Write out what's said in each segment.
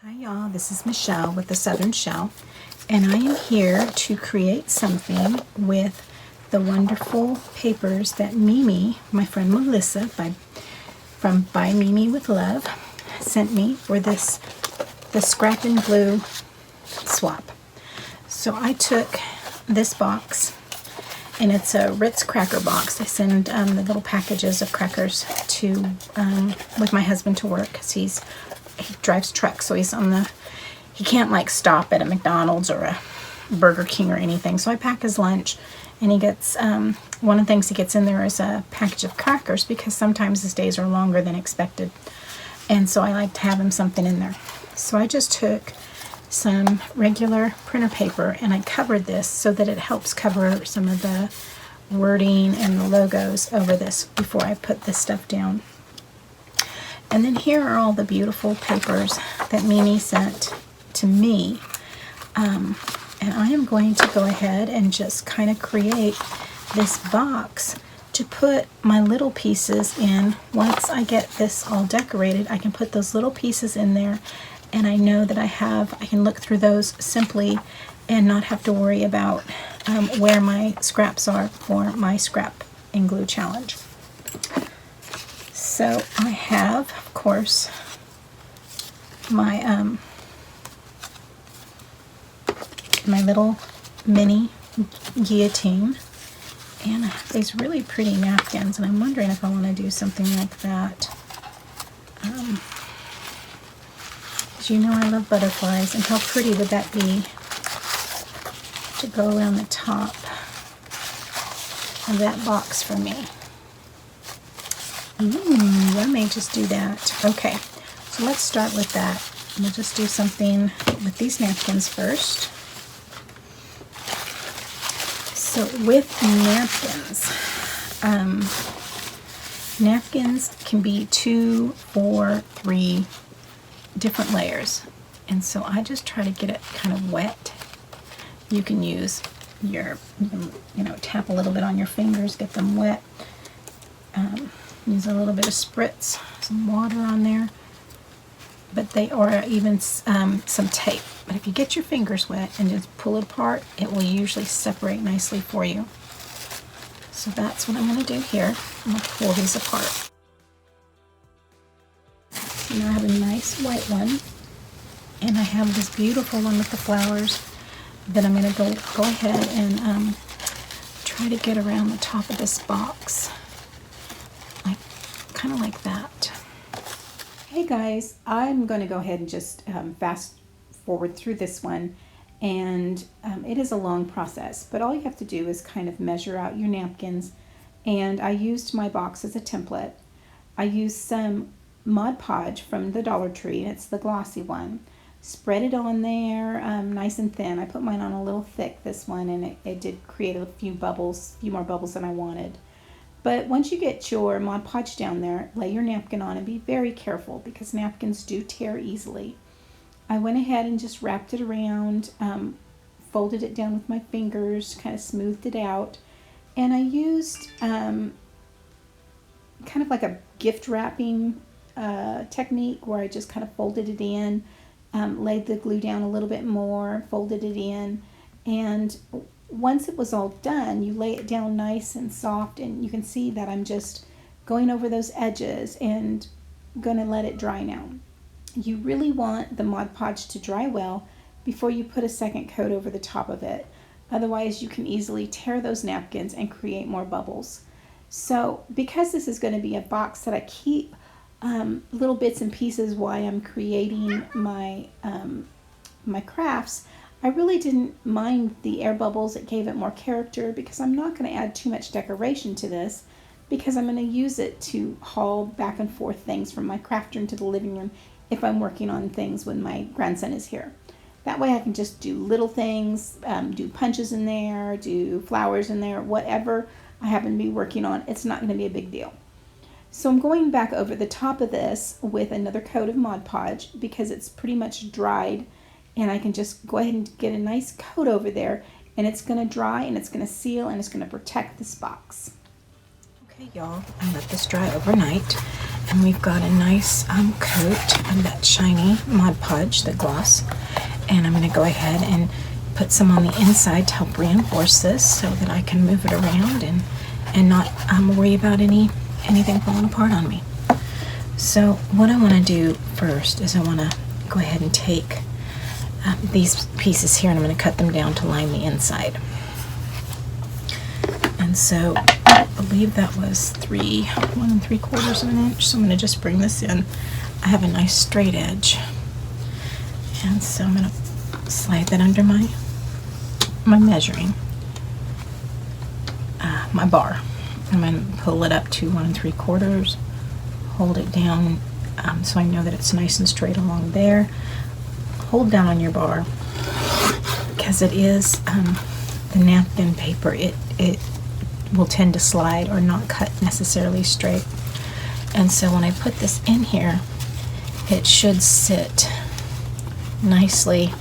Hi y'all, this is Michelle with the Southern Shell, and I am here to create something with the wonderful papers that Mimi, my friend Melissa from ByMimiWithLove, sent me for the scrap and glue swap. So I took this box, and it's a Ritz cracker box. I send the little packages of crackers to with my husband to work because he drives trucks, so he can't like stop at a McDonald's or a Burger King or anything. So I pack his lunch, and he gets one of the things he gets in there is a package of crackers because sometimes his days are longer than expected, and so I like to have him something in there. So I just took some regular printer paper and I covered this so that it helps cover some of the wording and the logos over this before I put this stuff down. And then here are all the beautiful papers that Mimi sent to me. And I am going to go ahead and just kind of create this box to put my little pieces in. Once I get this all decorated, I can put those little pieces in there, and I know that I can look through those simply and not have to worry about where my scraps are for my scrap and glue challenge. So I have, of course, my my little mini guillotine, and I have these really pretty napkins, and I'm wondering if I want to do something like that. Because you know I love butterflies, and how pretty would that be to go around the top of that box for me. I may just do that. Okay, so let's start with that. We'll just do something with these napkins first. So with napkins can be 2, 4, 3 different layers. And so I just try to get it kind of wet. You can use you can tap a little bit on your fingers, get them wet. Use a little bit of spritz, some water on there, or even some tape. But if you get your fingers wet and just pull it apart, it will usually separate nicely for you. So that's what I'm going to do here. I'm going to pull these apart. So now I have a nice white one, and I have this beautiful one with the flowers that I'm going to go ahead and try to get around the top of this box. Kind of like that. Hey guys, I'm going to go ahead and just fast forward through this one, and it is a long process, but all you have to do is kind of measure out your napkins, and I used my box as a template. I used some Mod Podge from the Dollar Tree, and it's the glossy one. Spread it on there nice and thin. I put mine on a little thick, this one, and it did create a few more bubbles than I wanted. But once you get your Mod Podge down there, lay your napkin on and be very careful because napkins do tear easily. I went ahead and just wrapped it around, folded it down with my fingers, kind of smoothed it out, and I used kind of like a gift wrapping technique where I just kind of folded it in, laid the glue down a little bit more, folded it in, and once it was all done, you lay it down nice and soft, and you can see that I'm just going over those edges and going to let it dry now. You really want the Mod Podge to dry well before you put a second coat over the top of it. Otherwise, you can easily tear those napkins and create more bubbles. So because this is going to be a box that I keep little bits and pieces while I'm creating my crafts, I really didn't mind the air bubbles. It gave it more character because I'm not going to add too much decoration to this because I'm going to use it to haul back and forth things from my craft room to the living room if I'm working on things when my grandson is here. That way I can just do little things, do punches in there, do flowers in there, whatever I happen to be working on. It's not going to be a big deal. So I'm going back over the top of this with another coat of Mod Podge because it's pretty much dried. And I can just go ahead and get a nice coat over there, and it's going to dry, and it's going to seal, and it's going to protect this box. Okay, y'all, I let this dry overnight, and and we've got a nice coat of that shiny Mod Podge, the gloss. And I'm going to go ahead and put some on the inside to help reinforce this so that I can move it around and not worry about anything falling apart on me. So what I want to do first is I want to go ahead and take these pieces here, and I'm going to cut them down to line the inside. And so I believe that was 1 3/4 of an inch. So I'm going to just bring this in. I have a nice straight edge, and so I'm going to slide that under my measuring, my bar. I'm going to pull it up to 1 3/4, hold it down so I know that it's nice and straight along there. Hold down on your bar, because it is the napkin paper. It will tend to slide or not cut necessarily straight. And so when I put this in here, it should sit nicely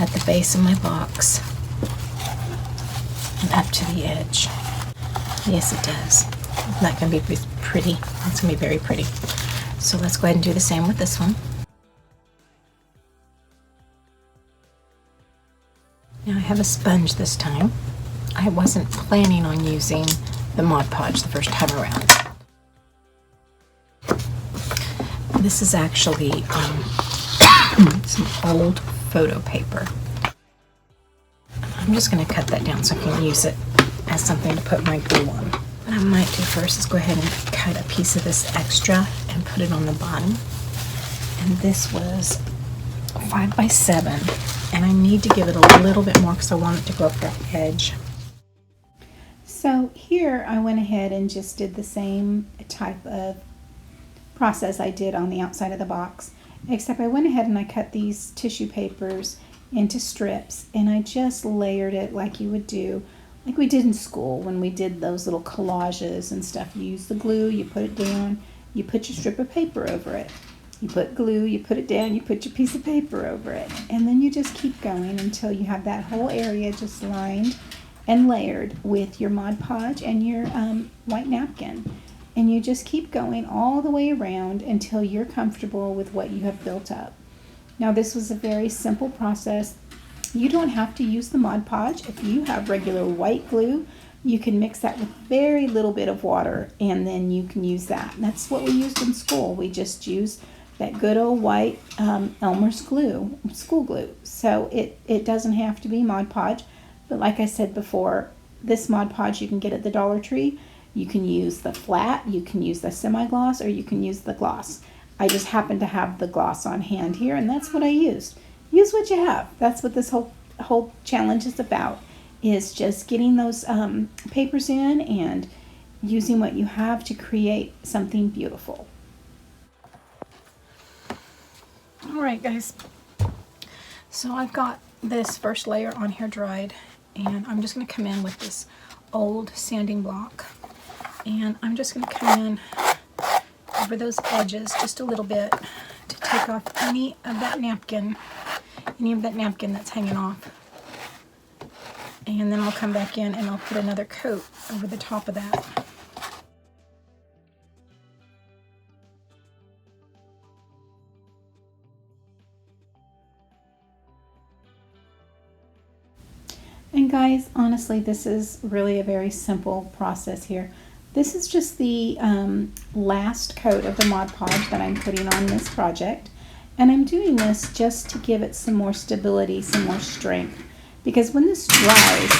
at the base of my box and up to the edge. Yes, it does. That can be pretty. It's going to be very pretty. So let's go ahead and do the same with this one. Now I have a sponge this time. I wasn't planning on using the Mod Podge the first time around. This is actually some old photo paper. I'm just going to cut that down so I can use it as something to put my glue on. What I might do first is go ahead and cut a piece of this extra and put it on the bottom. And this was 5 by 7, and I need to give it a little bit more because I want it to go up that edge. So here I went ahead and just did the same type of process I did on the outside of the box, except I went ahead and I cut these tissue papers into strips, and I just layered it like you would do, like we did in school when we did those little collages and stuff. You use the glue, you put it down, you put your strip of paper over it. You put glue, you put it down, you put your piece of paper over it, and then you just keep going until you have that whole area just lined and layered with your Mod Podge and your white napkin. And you just keep going all the way around until you're comfortable with what you have built up. Now this was a very simple process. You don't have to use the Mod Podge. If you have regular white glue, you can mix that with very little bit of water, and then you can use that. And that's what we used in school. We just used that good old white Elmer's glue, school glue. So it doesn't have to be Mod Podge. But like I said before, this Mod Podge you can get at the Dollar Tree. You can use the flat, you can use the semi-gloss, or you can use the gloss. I just happen to have the gloss on hand here, and that's what I used. Use what you have. That's what this whole challenge is about, is just getting those papers in and using what you have to create something beautiful. All right, guys. So I've got this first layer on here dried, and I'm just going to come in with this old sanding block, and I'm just going to come in over those edges just a little bit to take off any of that napkin that's hanging off. And then I'll come back in and I'll put another coat over the top of that. And guys, honestly, this is really a very simple process here. This is just the last coat of the Mod Podge that I'm putting on this project. And I'm doing this just to give it some more stability, some more strength. Because when this dries,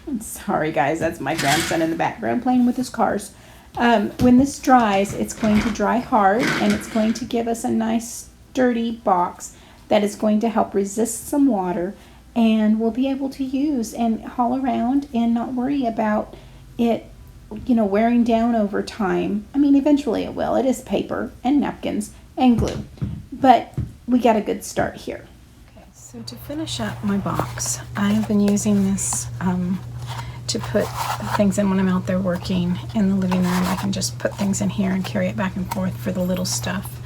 I'm sorry guys, that's my grandson in the background playing with his cars. When this dries, it's going to dry hard, and it's going to give us a nice sturdy box that is going to help resist some water, and we'll be able to use and haul around and not worry about it, wearing down over time. I mean, eventually it will. It is paper and napkins and glue, but we got a good start here. Okay, so to finish up my box, I've been using this to put things in when I'm out there working in the living room. I can just put things in here and carry it back and forth for the little stuff,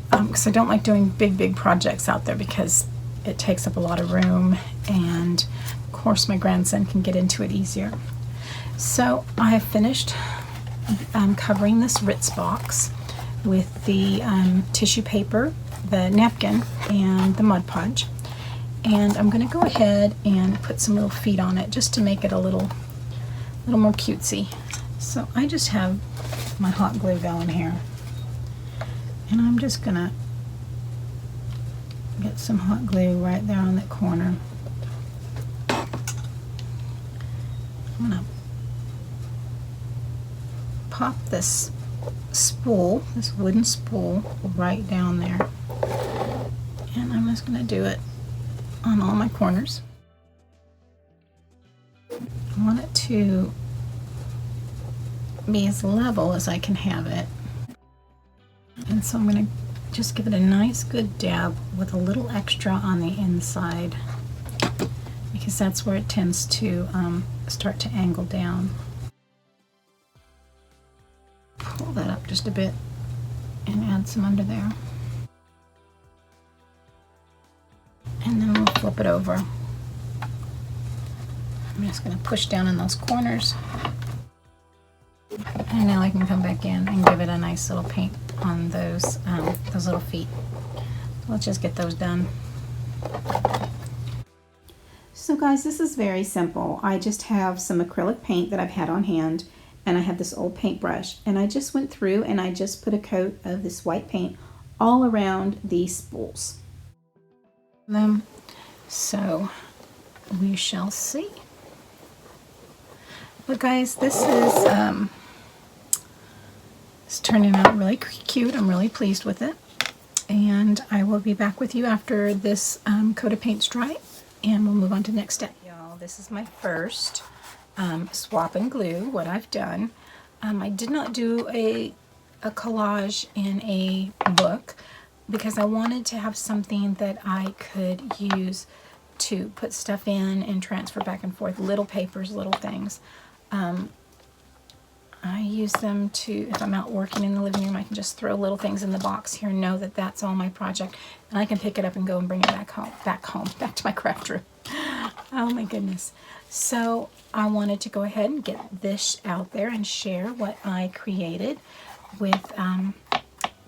because I don't like doing big projects out there because it takes up a lot of room, and of course my grandson can get into it easier. So I have finished covering this Ritz box with the tissue paper, the napkin, and the Mod Podge. And I'm going to go ahead and put some little feet on it just to make it a little more cutesy. So I just have my hot glue going here, and I'm just going to get some hot glue right there on that corner. I'm going to pop this spool, this wooden spool, right down there, and I'm just going to do it on all my corners. I want it to be as level as I can have it, and so I'm going to just give it a nice good dab with a little extra on the inside, because that's where it tends to start to angle down. Pull that up just a bit and add some under there, and then we'll flip it over. I'm just going to push down in those corners, and now I can come back in and give it a nice little paint on those little feet. Let's just get those done. So guys, this is very simple. I just have some acrylic paint that I've had on hand, and I have this old paintbrush, and I just went through and I just put a coat of this white paint all around these spools. So we shall see. But guys, this is it's turning out really cute. I'm really pleased with it, and I will be back with you after this coat of paint's dry, and we'll move on to the next step. Y'all, this is my first swap and glue, what I've done. I did not do a collage in a book because I wanted to have something that I could use to put stuff in and transfer back and forth, little papers, little things. I use them to, if I'm out working in the living room, I can just throw little things in the box here and know that that's all my project, and I can pick it up and go and bring it back to my craft room. Oh my goodness. So I wanted to go ahead and get this out there and share what I created with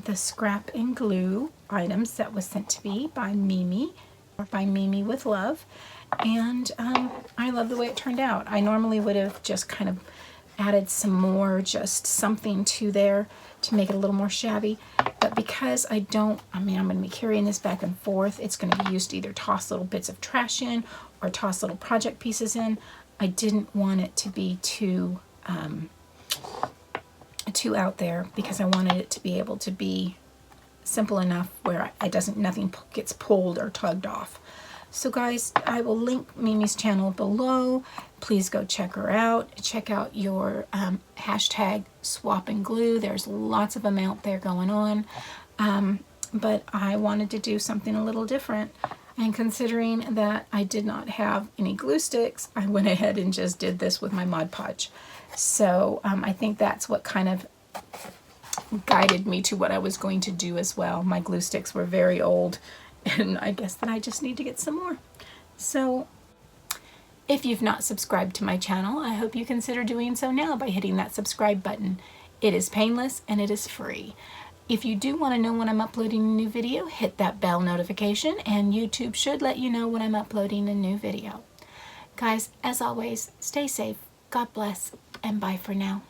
the scrap and glue items that was sent to me by Mimi, or ByMimiWithLove, and I love the way it turned out. I normally would have just kind of added some more, just something to there to make it a little more shabby, but because I'm going to be carrying this back and forth, it's going to be used to either toss little bits of trash in or toss little project pieces in. I didn't want it to be too out there, because I wanted it to be able to be simple enough where nothing gets pulled or tugged off. So guys, I will link Mimi's channel below. Please go check her out. Check out your hashtag swap and glue. There's lots of them out there going on. But I wanted to do something a little different. And considering that I did not have any glue sticks, I went ahead and just did this with my Mod Podge. So I think that's what kind of guided me to what I was going to do as well. My glue sticks were very old, and I guess that I just need to get some more. So if you've not subscribed to my channel, I hope you consider doing so now by hitting that subscribe button. It is painless and it is free. If you do want to know when I'm uploading a new video, hit that bell notification, and YouTube should let you know when I'm uploading a new video. Guys, as always, stay safe, God bless, and bye for now.